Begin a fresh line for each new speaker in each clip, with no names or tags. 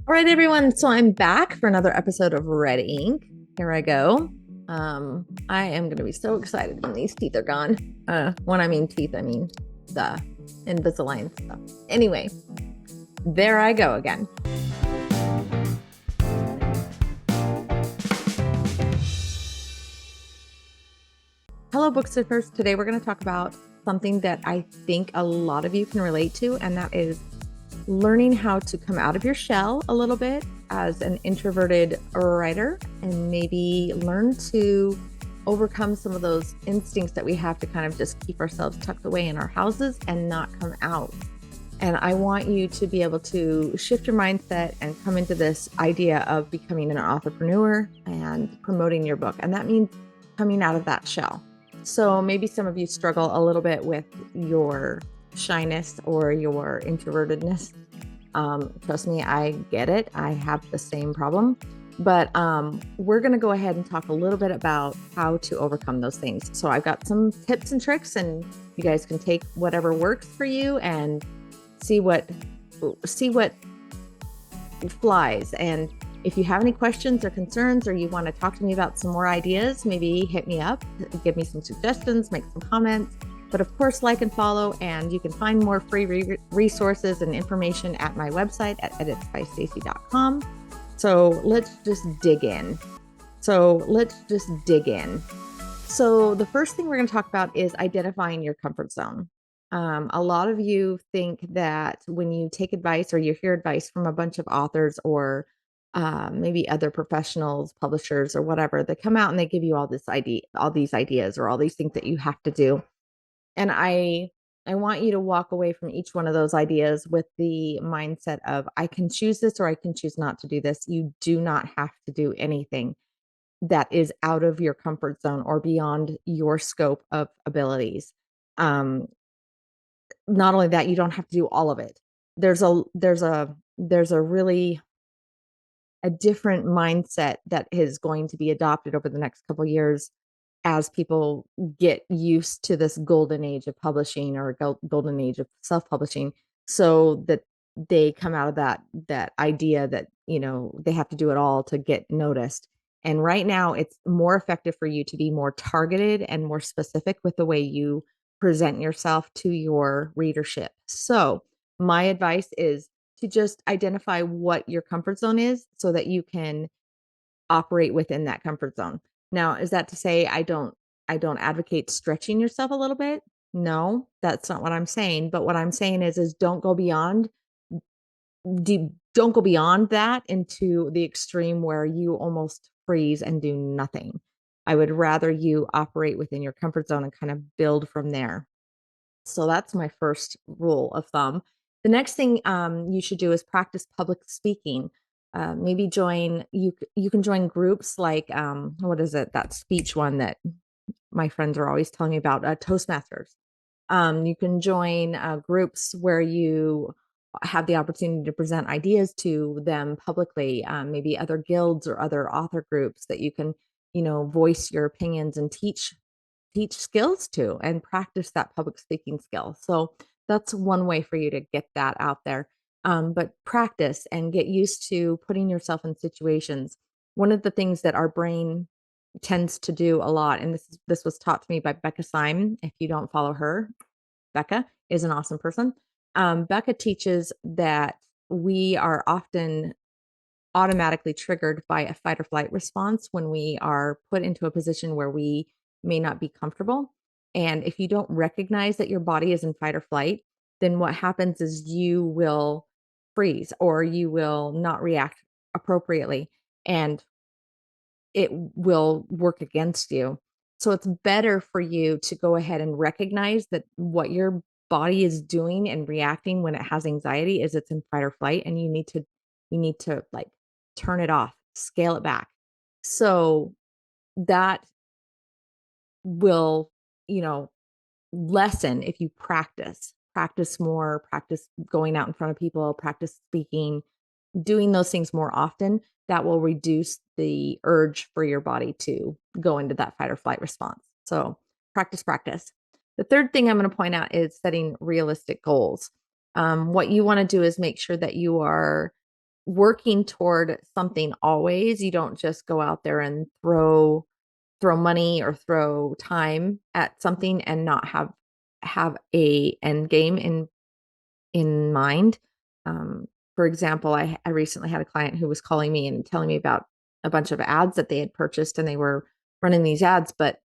All right, everyone. So I'm back for another episode of Red Ink. Here I go. I am going to be so excited when these teeth are gone. When I mean teeth, I mean the Invisalign stuff. Anyway, there I go again. Hello, booksippers. Today we're going to talk about something that I think a lot of you can relate to, and that is learning how to come out of your shell a little bit as an introverted writer and maybe learn to overcome some of those instincts that we have to kind of just keep ourselves tucked away in our houses and not come out. And I want you to be able to shift your mindset and come into this idea of becoming an entrepreneur and promoting your book. And that means coming out of that shell. So maybe some of you struggle a little bit with your shyness or your introvertedness. Trust me, I get it. I have the same problem. But we're going to go ahead and talk a little bit about how to overcome those things. So I've got some tips and tricks, and you guys can take whatever works for you and see what flies. And if you have any questions or concerns, or you want to talk to me about some more ideas, maybe hit me up, give me some suggestions, make some comments. But of course, like and follow, and you can find more free resources and information at my website at editsbystacey.com. So let's just dig in. So the first thing we're going to talk about is identifying your comfort zone. A lot of you think that when you take advice or you hear advice from a bunch of authors or maybe other professionals, publishers, or whatever, they come out and they give you all these ideas or all these things that you have to do. And I want you to walk away from each one of those ideas with the mindset of, I can choose this or I can choose not to do this. You do not have to do anything that is out of your comfort zone or beyond your scope of abilities. Not only that, you don't have to do all of it. There's a really a different mindset that is going to be adopted over the next couple of years as people get used to this golden age of publishing or golden age of self-publishing, so that they come out of that idea that, they have to do it all to get noticed. And right now it's more effective for you to be more targeted and more specific with the way you present yourself to your readership. So my advice is to just identify what your comfort zone is so that you can operate within that comfort zone. Now, is that to say I don't advocate stretching yourself a little bit? No, that's not what I'm saying. But what I'm saying is don't go beyond don't go beyond that into the extreme where you almost freeze and do nothing. I would rather you operate within your comfort zone and kind of build from there. So that's my first rule of thumb. The next thing you should do is practice public speaking. Maybe you can join groups like what is it, that speech one that my friends are always telling me about, Toastmasters. You can join groups where you have the opportunity to present ideas to them publicly, maybe other guilds or other author groups that you can, voice your opinions and teach skills to and practice that public speaking skill. So that's one way for you to get that out there. But practice and get used to putting yourself in situations. One of the things that our brain tends to do a lot, and this was taught to me by Becca Syme. If you don't follow her, Becca is an awesome person. Becca teaches that we are often automatically triggered by a fight or flight response when we are put into a position where we may not be comfortable. And if you don't recognize that your body is in fight or flight, then what happens is you will freeze or you will not react appropriately, and it will work against you. So it's better for you to go ahead and recognize that what your body is doing and reacting when it has anxiety is it's in fight or flight, and you need to like turn it off, scale it back. So that will, you know, lessen if you practice more, practice going out in front of people, practice speaking, doing those things more often. That will reduce the urge for your body to go into that fight or flight response. So practice. The third thing I'm going to point out is setting realistic goals. What you want to do is make sure that you are working toward something always. You don't just go out there and throw money or throw time at something and not have a end game in mind. For example, I recently had a client who was calling me and telling me about a bunch of ads that they had purchased, and they were running these ads, but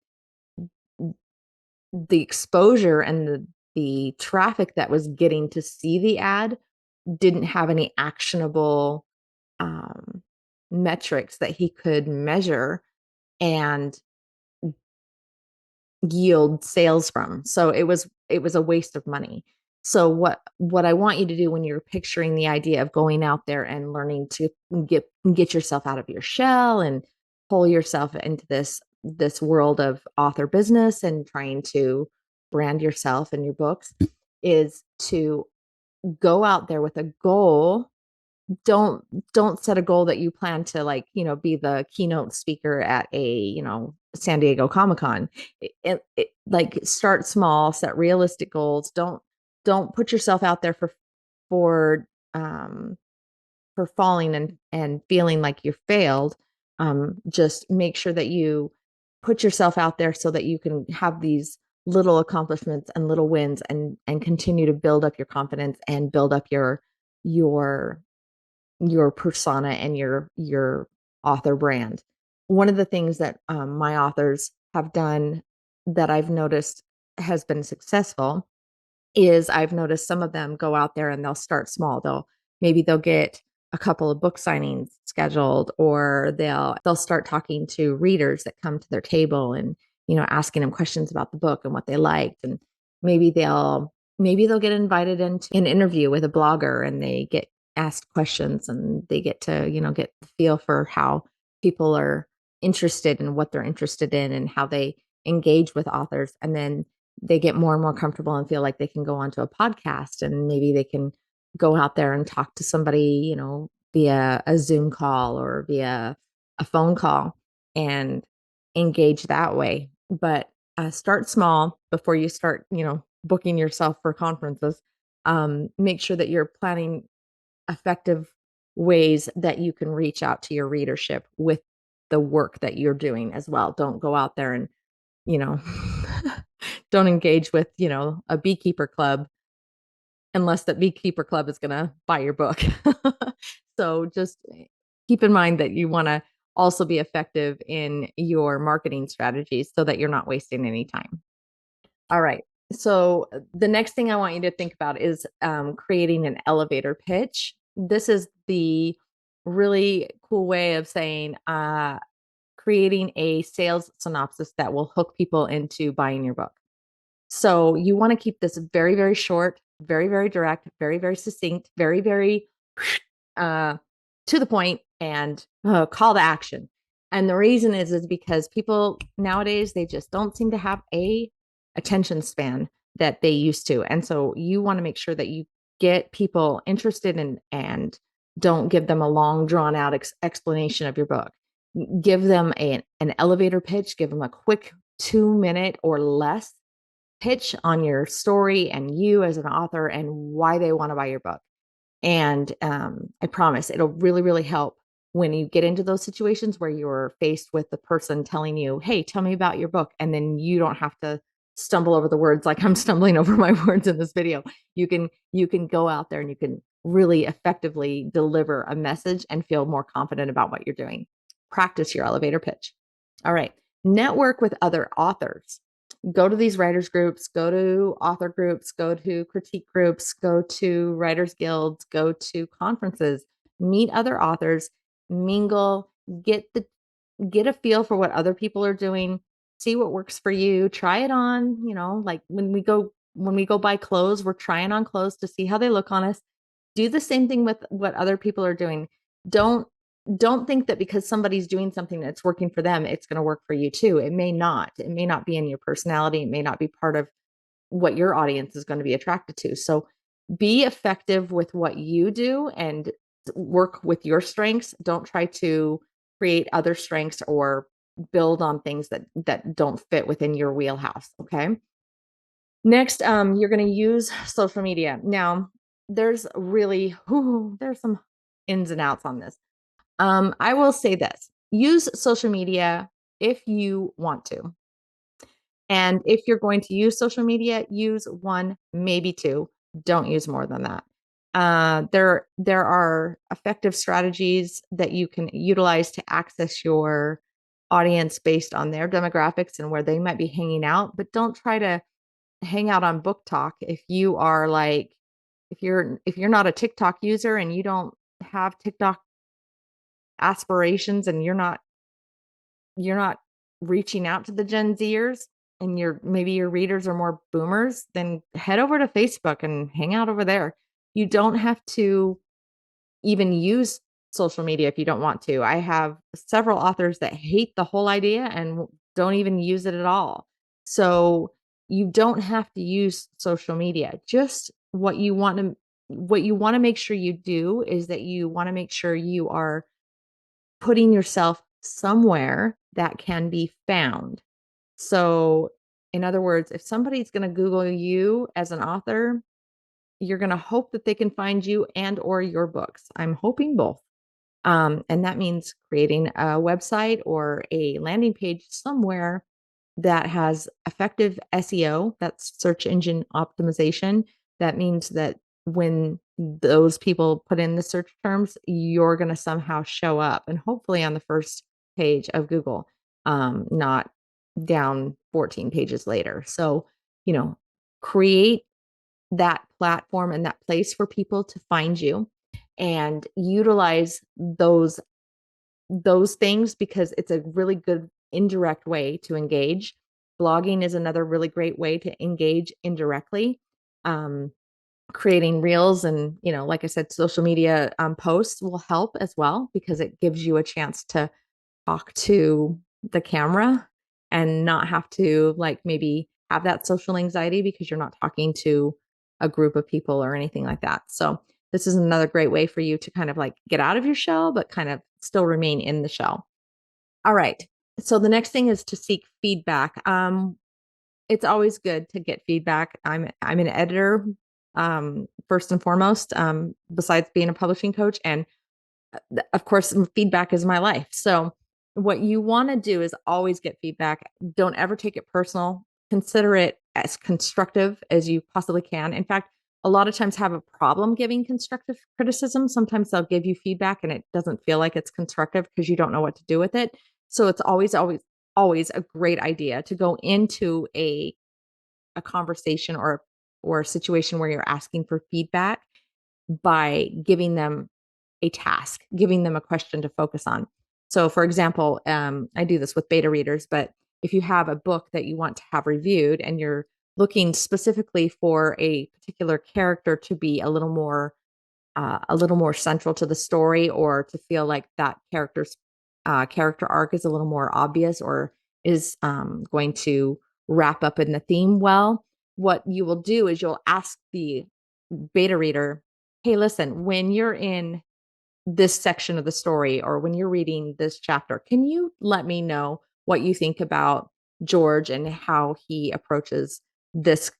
the exposure and the traffic that was getting to see the ad didn't have any actionable um, metrics that he could measure and yield sales from. So it was a waste of money. So what I want you to do when you're picturing the idea of going out there and learning to get yourself out of your shell and pull yourself into this world of author business and trying to brand yourself and your books is to go out there with a goal. Don't set a goal that you plan to, like, be the keynote speaker at a, San Diego Comic-Con. Like, start small, set realistic goals. Don't put yourself out there for um for falling and feeling like you failed. Just make sure that you put yourself out there so that you can have these little accomplishments and little wins, and continue to build up your confidence and build up your your persona and your author brand. One of the things that my authors have done that I've noticed has been successful is I've noticed some of them go out there and they'll start small. They'll get a couple of book signings scheduled, or they'll start talking to readers that come to their table and, asking them questions about the book and what they liked. And maybe they'll get invited into an interview with a blogger, and they get asked questions, and they get to, get the feel for how people are interested and what they're interested in and how they engage with authors. And then they get more and more comfortable and feel like they can go onto a podcast, and maybe they can go out there and talk to somebody, via a Zoom call or via a phone call, and engage that way. But start small before you start, booking yourself for conferences. Make sure that you're planning effective ways that you can reach out to your readership with the work that you're doing as well. Don't go out there and, you know, don't engage with, a beekeeper club unless that beekeeper club is going to buy your book. So just keep in mind that you want to also be effective in your marketing strategies so that you're not wasting any time. All right. So the next thing I want you to think about is creating an elevator pitch. This is the really cool way of saying creating a sales synopsis that will hook people into buying your book. So you want to keep this very, very short, very, very direct, very, very succinct, very, very uh, to the point, and call to action. And the reason is because people nowadays, they just don't seem to have a attention span that they used to. And so you want to make sure that you get people interested in, and don't give them a long drawn out explanation of your book. Give them an elevator pitch, give them a quick 2 minute or less pitch on your story and you as an author and why they want to buy your book. And I promise it'll really, really help when you get into those situations where you're faced with the person telling you, hey, tell me about your book. And then you don't have to stumble over the words like I'm stumbling over my words in this video. You can go out there and you can really effectively deliver a message and feel more confident about what you're doing. Practice your elevator pitch. All right. Network with other authors. Go to these writers groups, go to author groups, go to critique groups, go to writers guilds, go to conferences, meet other authors, mingle, get a feel for what other people are doing, see what works for you, try it on, like when we go buy clothes, we're trying on clothes to see how they look on us. Do the same thing with what other people are doing. Don't think that because somebody's doing something that's working for them, it's going to work for you too. It may not be in your personality. It may not be part of what your audience is going to be attracted to. So be effective with what you do and work with your strengths. Don't try to create other strengths or build on things that don't fit within your wheelhouse. Okay. Next, you're going to use social media. Now, there's some ins and outs on this. I will say this: use social media if you want to. And if you're going to use social media, use one, maybe two. Don't use more than that. There are effective strategies that you can utilize to access your audience based on their demographics and where they might be hanging out. But don't try to hang out on book talk if you are like if you're not a TikTok user and you don't have TikTok aspirations and you're not reaching out to the Gen Zers and maybe your readers are more boomers, then head over to Facebook and hang out over there. You don't have to even use social media if you don't want to. I have several authors that hate the whole idea and don't even use it at all. So you don't have to use social media. Just what you want to make sure you do is that you want to make sure you are putting yourself somewhere that can be found. So, in other words, if somebody's going to Google you as an author, you're going to hope that they can find you and or your books. I'm hoping both. And that means creating a website or a landing page somewhere that has effective SEO, that's search engine optimization. That means that when those people put in the search terms, you're going to somehow show up and hopefully on the first page of Google, not down 14 pages later. So, create that platform and that place for people to find you and utilize those things because it's a really good indirect way to engage. Blogging is another really great way to engage indirectly. Um, Creating reels and, like I said, social media posts will help as well because it gives you a chance to talk to the camera and not have to like maybe have that social anxiety because you're not talking to a group of people or anything like that. So this is another great way for you to kind of like get out of your shell, but kind of still remain in the shell. All right. So the next thing is to seek feedback. It's always good to get feedback. I'm an editor, first and foremost, besides being a publishing coach. And of course, feedback is my life. So, what you want to do is always get feedback. Don't ever take it personal. Consider it as constructive as you possibly can. In fact, a lot of times have a problem giving constructive criticism. Sometimes they'll give you feedback and it doesn't feel like it's constructive because you don't know what to do with it. So it's always, always, always a great idea to go into a conversation or a situation where you're asking for feedback by giving them a task, giving them a question to focus on. So, for example, I do this with beta readers, but if you have a book that you want to have reviewed and you're looking specifically for a particular character to be a little more central to the story, or to feel like that character's character arc is a little more obvious, or is going to wrap up in the theme well, what you will do is you'll ask the beta reader, hey, listen, when you're in this section of the story or when you're reading this chapter, can you let me know what you think about George and how he approaches this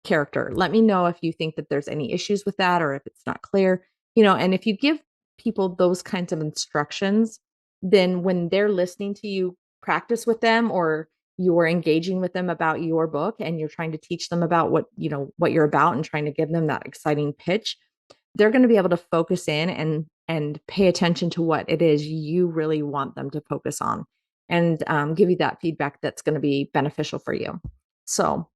character? Let me know if you think that there's any issues with that or if it's not clear, and if you give people those kinds of instructions, then when they're listening to you practice with them, or you're engaging with them about your book and you're trying to teach them about what you're about and trying to give them that exciting pitch, they're going to be able to focus in and pay attention to what it is you really want them to focus on, and give you that feedback that's going to be beneficial for you. So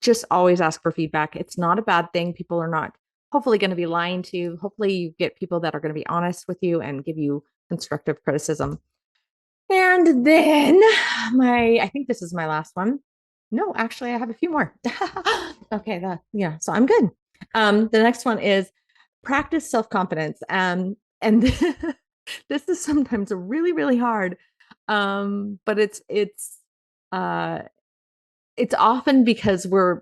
just always ask for feedback. It's not a bad thing. People are not hopefully going to be lying to you. Hopefully you get people that are going to be honest with you and give you constructive criticism. And then I think this is my last one. No, actually, I have a few more. Okay, yeah, so I'm good. The next one is practice self-confidence. And this is sometimes really, really hard. But uh it's often because we're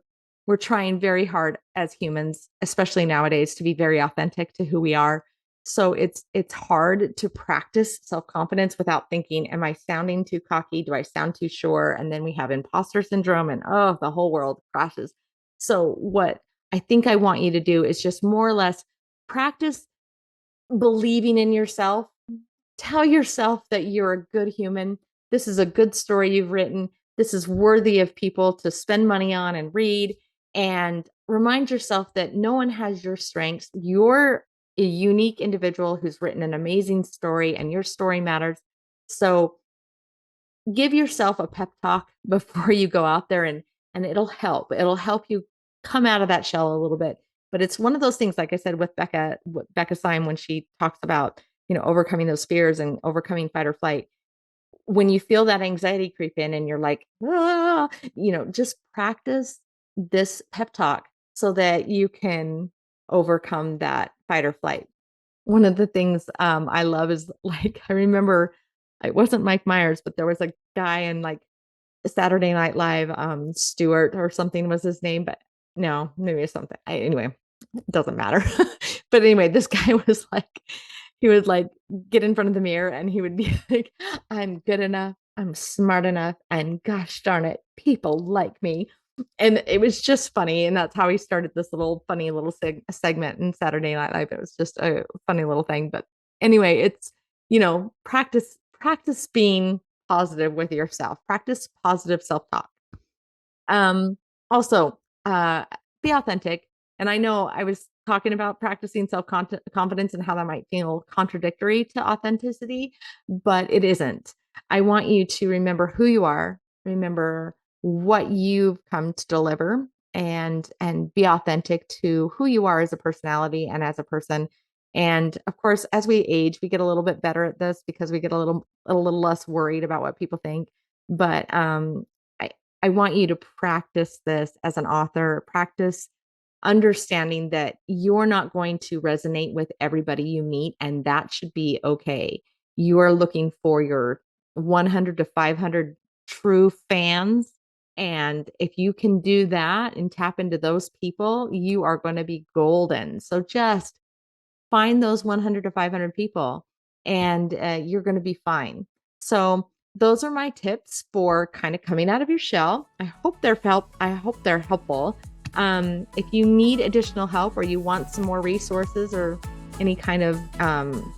trying very hard as humans, especially nowadays, to be very authentic to who we are. So it's hard to practice self-confidence without thinking, am I sounding too cocky? Do I sound too sure? And then we have imposter syndrome and the whole world crashes. So what I think I want you to do is just more or less practice believing in yourself. Tell yourself that you're a good human. This is a good story you've written. This is worthy of people to spend money on and read. And remind yourself that no one has your strengths. You're a unique individual who's written an amazing story, and your story matters. So give yourself a pep talk before you go out there, and it'll help. It'll help you come out of that shell a little bit. But it's one of those things, like I said, with Becca Syme, when she talks about, overcoming those fears and overcoming fight or flight. When you feel that anxiety creep in and you're like, ah, just practice this pep talk so that you can overcome that fight or flight. One of the things I love is, like, I remember it wasn't Mike Myers, but there was a guy in, like, Saturday Night Live, Stewart or something was his name, but no, maybe it's something. Anyway, it doesn't matter. But anyway, this guy was like, he would, like, get in front of the mirror and he would be like, I'm good enough, I'm smart enough, and gosh darn it, people like me. And it was just funny. And that's how he started this little funny little segment in Saturday Night Live. It was just a funny little thing. But anyway, it's, practice being positive with yourself, practice positive self-talk. Also, be authentic. And I know I was talking about practicing self-confidence and how that might feel contradictory to authenticity, but it isn't. I want you to remember who you are, remember what you've come to deliver, and be authentic to who you are as a personality and as a person. And of course, as we age, we get a little bit better at this because we get a little less worried about what people think. But I I want you to practice this as an author. Practice understanding that you're not going to resonate with everybody you meet, and that should be okay. You are looking for your 100 to 500 true fans. And if you can do that and tap into those people, you are going to be golden. So just find those 100 to 500 people, and you're going to be fine. So those are my tips for kind of coming out of your shell. I hope they're helpful. If you need additional help or you want some more resources or any kind of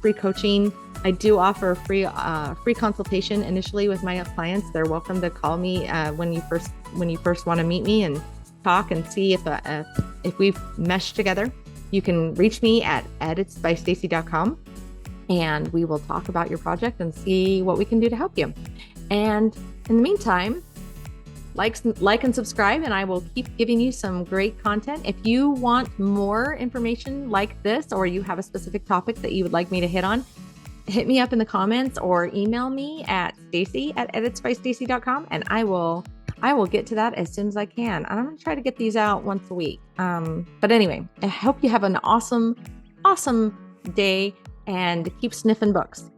free coaching, I do offer a free consultation initially with my clients. They're welcome to call me when you first want to meet me and talk and see if we've meshed together. You can reach me at editsbystacey.com, and we will talk about your project and see what we can do to help you. And in the meantime, like and subscribe, and I will keep giving you some great content. If you want more information like this, or you have a specific topic that you would like me to hit on, hit me up in the comments or email me at Stacey@editsbystacey.com, and I will get to that as soon as I can. And I'm going to try to get these out once a week. But anyway, I hope you have an awesome day, and keep sniffing books.